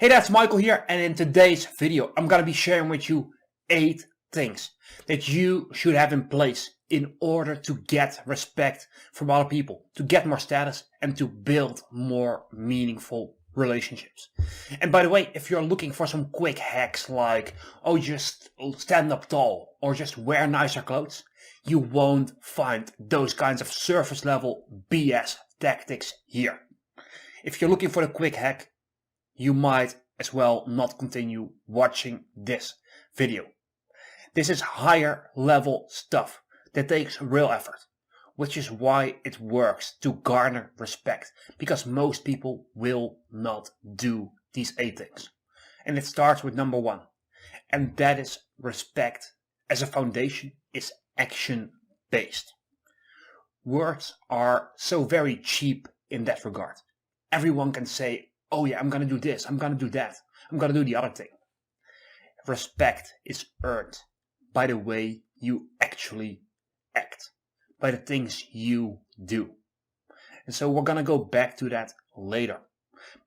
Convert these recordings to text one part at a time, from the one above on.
Hey, that's Michael here, and in today's video I'm gonna be sharing with you 8 things that you should have in place in order to get respect from other people, to get more status, and to build more meaningful relationships. And by the way, if you're looking for some quick hacks like, oh, just stand up tall or just wear nicer clothes, you won't find those kinds of surface level BS tactics here. If you're looking for the quick hack, you might as well not continue watching this video. This is higher level stuff that takes real effort, which is why it works to garner respect, because most people will not do these 8 things. And it starts with number 1, and that is respect as a foundation is action based. Words are so very cheap in that regard. Everyone can say, oh yeah, I'm gonna do this, I'm gonna do that, I'm gonna do the other thing. Respect is earned by the way you actually act, by the things you do. And so we're gonna go back to that later.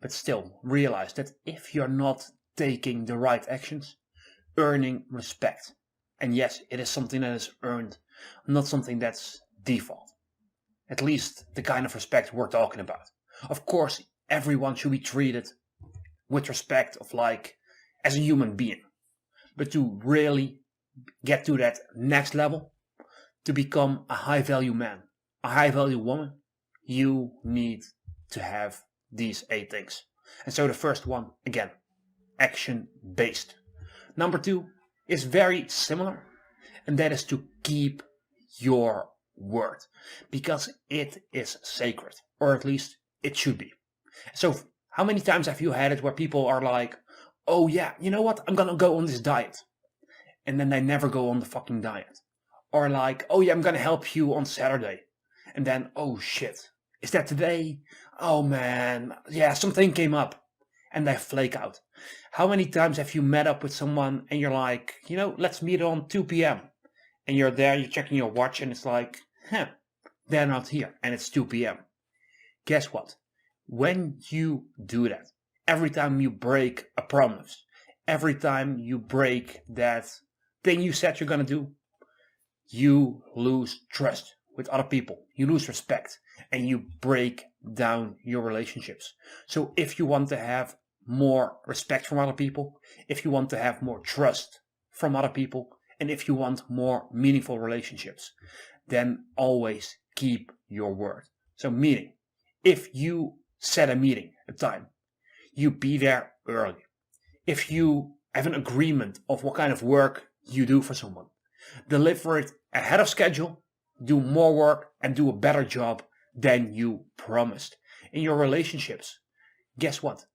But still, realize that if you're not taking the right actions, earning respect, and yes, it is something that is earned, not something that's default. At least the kind of respect we're talking about. Of course, everyone should be treated with respect of like as a human being. But to really get to that next level, to become a high value man, a high value woman, you need to have these 8 things. And so the first one, again, action based. Number 2 is very similar, and that is to keep your word, because it is sacred, or at least it should be. So how many times have you had it where people are like, oh yeah, you know what, I'm gonna go on this diet. And then they never go on the fucking diet. Or like, oh yeah, I'm gonna help you on Saturday. And then, oh shit, is that today? Oh man, yeah, something came up. And they flake out. How many times have you met up with someone and you're like, you know, let's meet on 2 p.m. And you're there, you're checking your watch and it's like, they're not here and it's 2 p.m. Guess what? When you do that, every time you break a promise, every time you break that thing you said you're gonna do, you lose trust with other people, you lose respect, and you break down your relationships. So if you want to have more respect from other people, if you want to have more trust from other people, and if you want more meaningful relationships, then always keep your word. So meaning, if you set a meeting, a time, you be there early. If you have an agreement of what kind of work you do for someone, deliver it ahead of schedule, do more work and do a better job than you promised. In your relationships, guess what?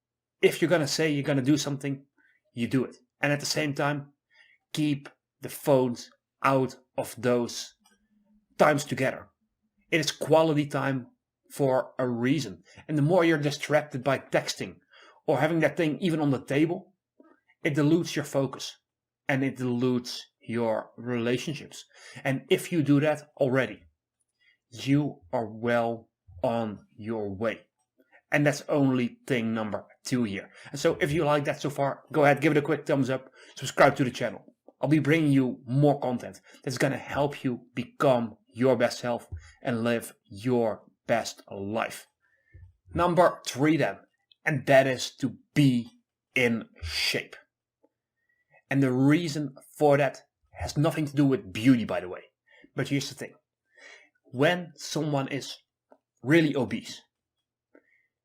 If you're gonna say you're gonna do something, you do it. And at the same time, keep the phones out of those times together. It is quality time for a reason. And the more you're distracted by texting or having that thing even on the table, it dilutes your focus and it dilutes your relationships. And if you do that already, you are well on your way. And that's only thing number 2 here. And so if you like that so far, go ahead, give it a quick thumbs up, subscribe to the channel. I'll be bringing you more content that's going to help you become your best self and live your best life. Number 3 then, and that is to be in shape. And the reason for that has nothing to do with beauty, by the way. But here's the thing. When someone is really obese,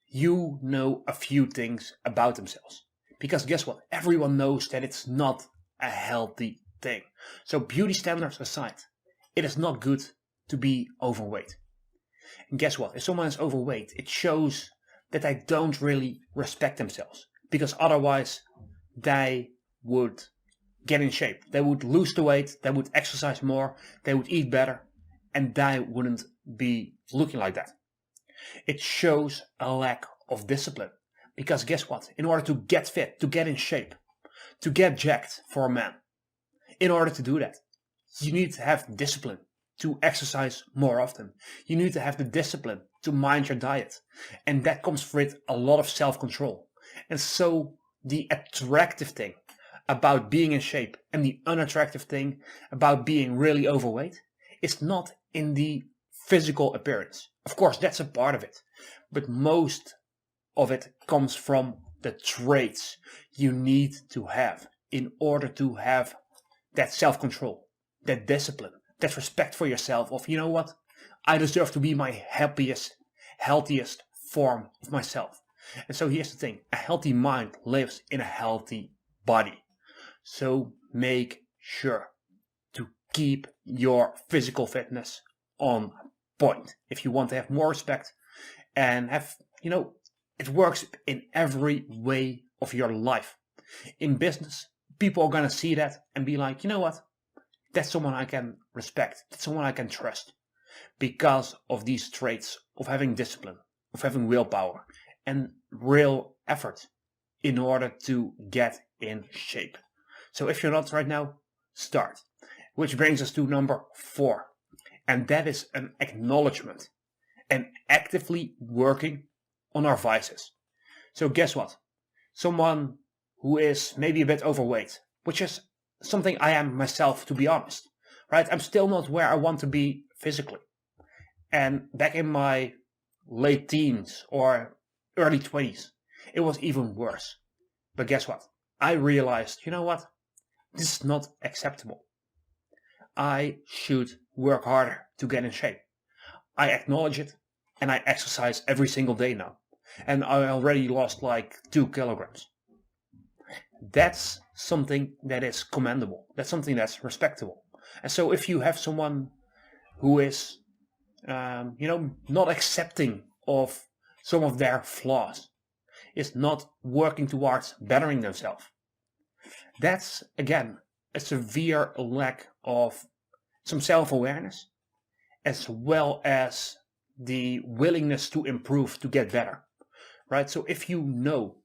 you know a few things about themselves. Because guess what? Everyone knows that it's not a healthy thing. So beauty standards aside, it is not good to be overweight. And guess what? If someone is overweight, it shows that they don't really respect themselves. Because otherwise, they would get in shape. They would lose the weight, they would exercise more, they would eat better, and they wouldn't be looking like that. It shows a lack of discipline. Because guess what? In order to get fit, to get in shape, to get jacked for a man, in order to do that, you need to have discipline to exercise more often. You need to have the discipline to mind your diet. And that comes with a lot of self-control. And so the attractive thing about being in shape and the unattractive thing about being really overweight is not in the physical appearance. Of course, that's a part of it, but most of it comes from the traits you need to have in order to have that self-control, that discipline, that respect for yourself of, you know what, I deserve to be my happiest, healthiest form of myself. And so here's the thing, a healthy mind lives in a healthy body. So make sure to keep your physical fitness on point if you want to have more respect and have, it works in every way of your life. In business, people are going to see that and be like, you know what, that's someone I can respect, that's someone I can trust, because of these traits of having discipline, of having willpower and real effort in order to get in shape. So if you're not right now, start. Which brings us to number 4, and that is an acknowledgement and actively working on our vices. So guess what? Someone who is maybe a bit overweight, which is something I am myself, to be honest, right? I'm still not where I want to be physically. And back in my late teens or early 20s, it was even worse. But guess what? I realized, you know what? This is not acceptable. I should work harder to get in shape. I acknowledge it and I exercise every single day now. And I already lost like 2 kilograms. That's something that is commendable. That's something that's respectable. And so if you have someone who is, not accepting of some of their flaws, is not working towards bettering themselves, that's, again, a severe lack of some self-awareness, as well as the willingness to improve, to get better, right? So if you know,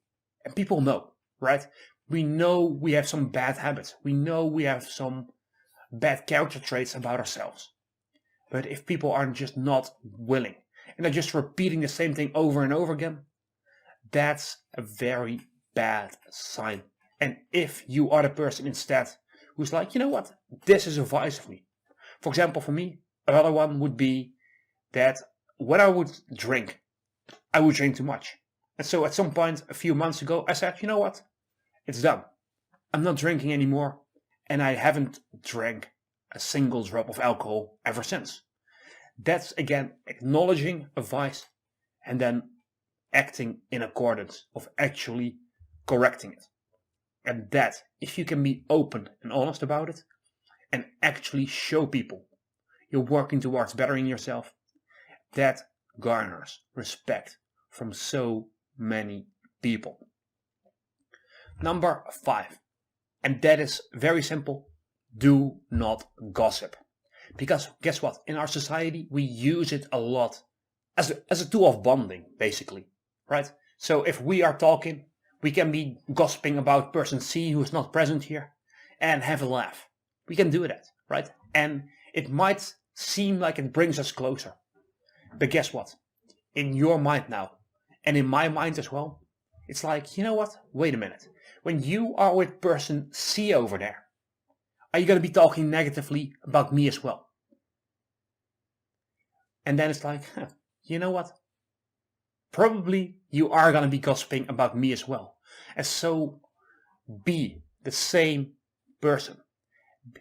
and people know, right? We know we have some bad habits. We know we have some bad character traits about ourselves. But if people are just not willing, and they're just repeating the same thing over and over again, that's a very bad sign. And if you are the person instead who's like, you know what, this is a vice of me. For example, for me, another one would be that when I would drink, I would drink too much. And so at some point a few months ago, I said, you know what, it's done. I'm not drinking anymore. And I haven't drank a single drop of alcohol ever since. That's, again, acknowledging a vice and then acting in accordance of actually correcting it. And that, if you can be open and honest about it and actually show people you're working towards bettering yourself, that garners respect from so many people. Number 5, and that is very simple: do not gossip. Because guess what? In our society, we use it a lot as a tool of bonding, basically, right? So if we are talking, we can be gossiping about person C who is not present here and have a laugh. We can do that, right? And it might seem like it brings us closer. But guess what? In your mind now, and in my mind as well, it's like, you know what? Wait a minute. When you are with person C over there, are you going to be talking negatively about me as well? And then it's like, you know what? Probably you are going to be gossiping about me as well. And so be the same person.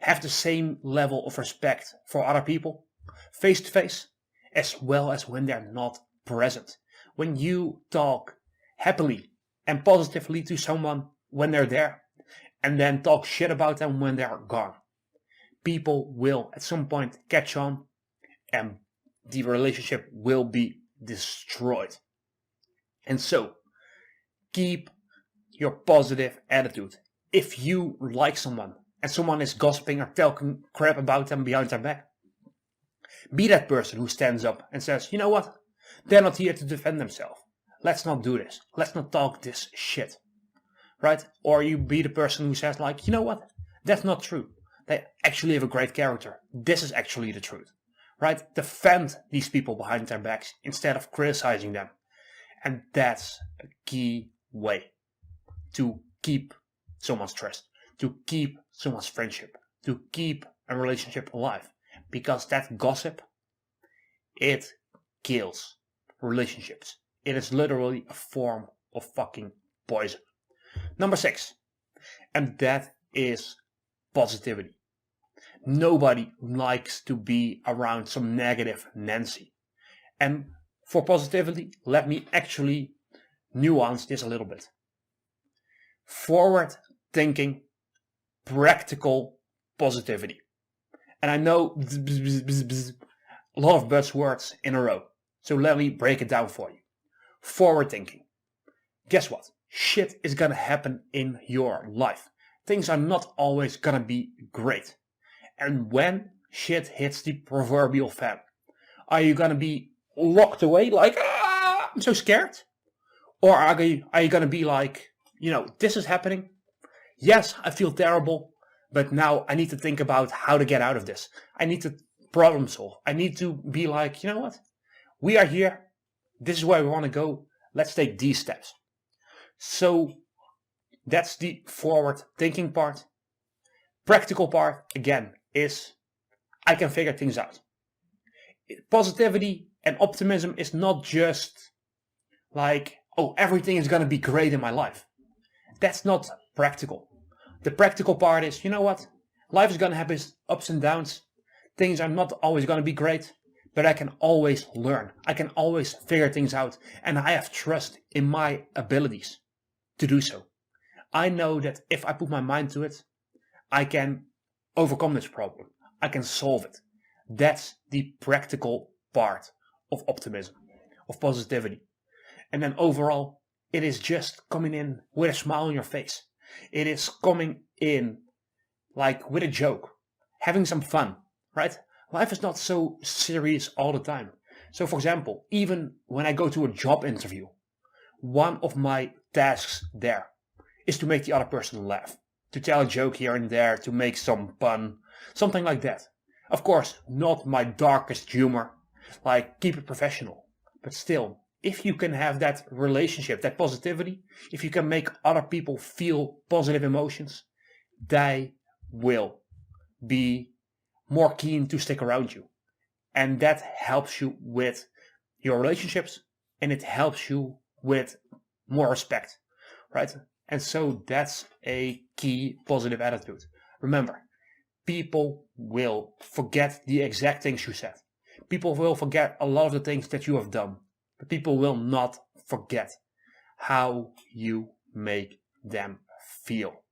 Have the same level of respect for other people, face to face, as well as when they're not present. When you talk happily and positively to someone when they're there, and then talk shit about them when they're gone, people will at some point catch on and the relationship will be destroyed. And so keep your positive attitude. If you like someone and someone is gossiping or talking crap about them behind their back, be that person who stands up and says, you know what, they're not here to defend themselves. Let's not do this. Let's not talk this shit. Right? Or you be the person who says like, you know what, that's not true. They actually have a great character. This is actually the truth. Right? Defend these people behind their backs instead of criticizing them. And that's a key way to keep someone's trust, to keep someone's friendship, to keep a relationship alive. Because that gossip, it kills relationships. It is literally a form of fucking poison. Number 6, and that is positivity. Nobody likes to be around some negative Nancy. And for positivity, let me actually nuance this a little bit. Forward thinking, practical positivity. And I know a lot of buzzwords in a row. So let me break it down for you. Forward thinking. Guess what? Shit is gonna happen in your life. Things are not always gonna be great. And when shit hits the proverbial fan, are you gonna be locked away like, I'm so scared? Or are you gonna be like, this is happening? Yes, I feel terrible, but now I need to think about how to get out of this. I need to problem solve. I need to be like, you know what? We are here. This is where we want to go. Let's take these steps. So that's the forward thinking part. Practical part, again, is I can figure things out. Positivity and optimism is not just like, oh, everything is going to be great in my life. That's not practical. The practical part is, you know what? Life is going to have its ups and downs. Things are not always going to be great, but I can always learn. I can always figure things out, and I have trust in my abilities to do so. I know that if I put my mind to it, I can overcome this problem. I can solve it. That's the practical part of optimism, of positivity. And then overall, it is just coming in with a smile on your face. It is coming in like with a joke, having some fun, right? Life is not so serious all the time. So for example, even when I go to a job interview, one of my tasks there is to make the other person laugh, to tell a joke here and there, to make some pun, something like that. Of course, not my darkest humor, like keep it professional, but still, if you can have that relationship, that positivity, if you can make other people feel positive emotions, they will be more keen to stick around you. And that helps you with your relationships, and it helps you with more respect, right? And so that's a key positive attitude. Remember, people will forget the exact things you said. People will forget a lot of the things that you have done. But people will not forget how you make them feel.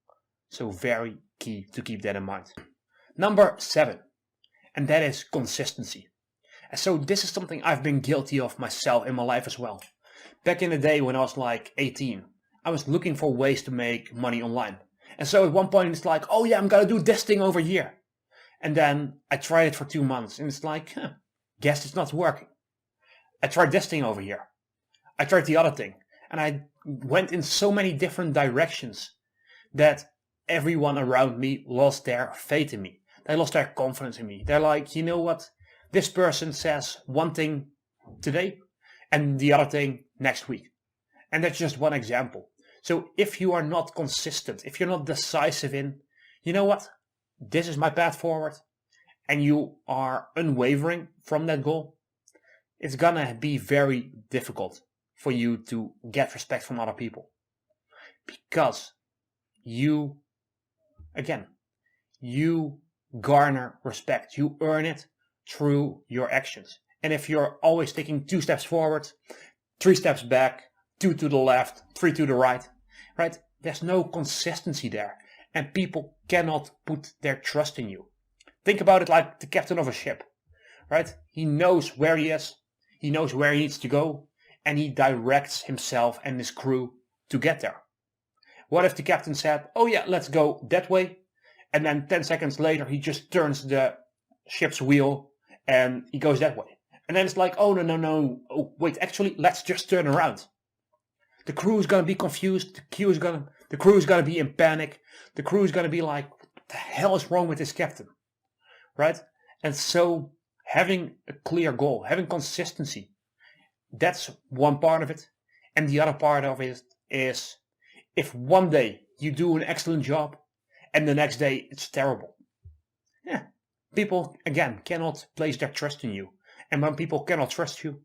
So very key to keep that in mind. Number 7, and that is consistency. And so this is something I've been guilty of myself in my life as well. Back in the day when I was like 18, I was looking for ways to make money online. And so at one point it's like, oh yeah, I'm gonna do this thing over here. And then I tried it for 2 months and it's like, guess it's not working. I tried this thing over here. I tried the other thing. And I went in so many different directions that everyone around me lost their faith in me. They lost their confidence in me. They're like, you know what? This person says one thing today and the other thing next week. And that's just one example. So if you are not consistent, if you're not decisive in, you know what? This is my path forward, and you are unwavering from that goal, it's gonna be very difficult for you to get respect from other people. Because you garner respect. You earn it through your actions. And if you're always taking 2 steps forward, 3 steps back, 2 to the left, 3 to the right, there's no consistency there. And people cannot put their trust in you. Think about it like the captain of a ship, right? He knows where he is. He knows where he needs to go, and he directs himself and his crew to get there. What if the captain said, oh yeah, let's go that way, and then 10 seconds later he just turns the ship's wheel and he goes that way. And then it's like, oh no, oh wait, actually let's just turn around. The crew is going to be confused, the crew is going to be in panic, the crew is going to be like, what the hell is wrong with this captain, right? And so having a clear goal, having consistency, that's one part of it. And the other part of it is, if one day you do an excellent job, and the next day it's terrible. Yeah, people, again, cannot place their trust in you. And when people cannot trust you,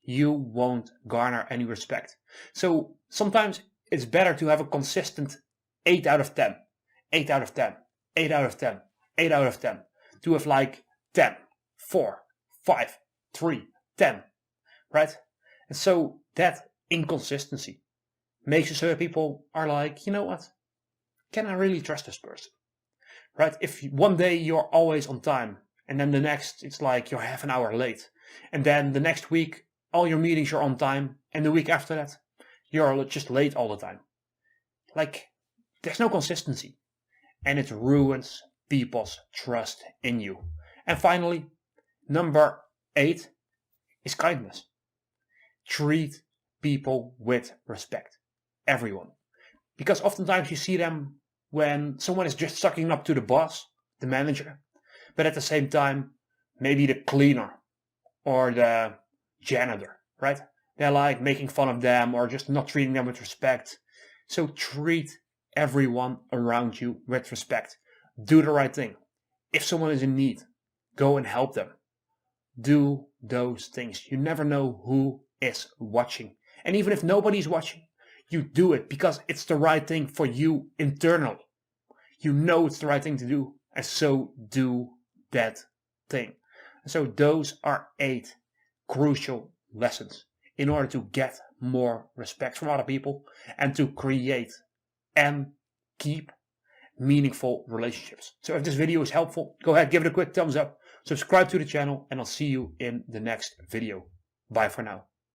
you won't garner any respect. So sometimes it's better to have a consistent 8 out of 10, 8 out of 10, 8 out of 10, 8 out of 10, to have like 10, 4, 5, 3, 10, right? And so that inconsistency makes it so that people are like, you know what? Can I really trust this person? Right? If one day you're always on time, and then the next it's like you're half an hour late, and then the next week all your meetings are on time, and the week after that you're just late all the time. Like, there's no consistency, and it ruins people's trust in you. And finally, number 8 is kindness. Treat people with respect. Everyone. Because oftentimes you see them when someone is just sucking up to the boss, the manager, but at the same time, maybe the cleaner or the janitor, right? They're like making fun of them or just not treating them with respect. So treat everyone around you with respect. Do the right thing. If someone is in need, go and help them. Do those things. You never know who is watching. And even if nobody's watching, you do it because it's the right thing for you internally. You know it's the right thing to do, and so do that thing. And so those are 8 crucial lessons in order to get more respect from other people and to create and keep meaningful relationships. So if this video is helpful, go ahead, give it a quick thumbs up, subscribe to the channel, and I'll see you in the next video. Bye for now.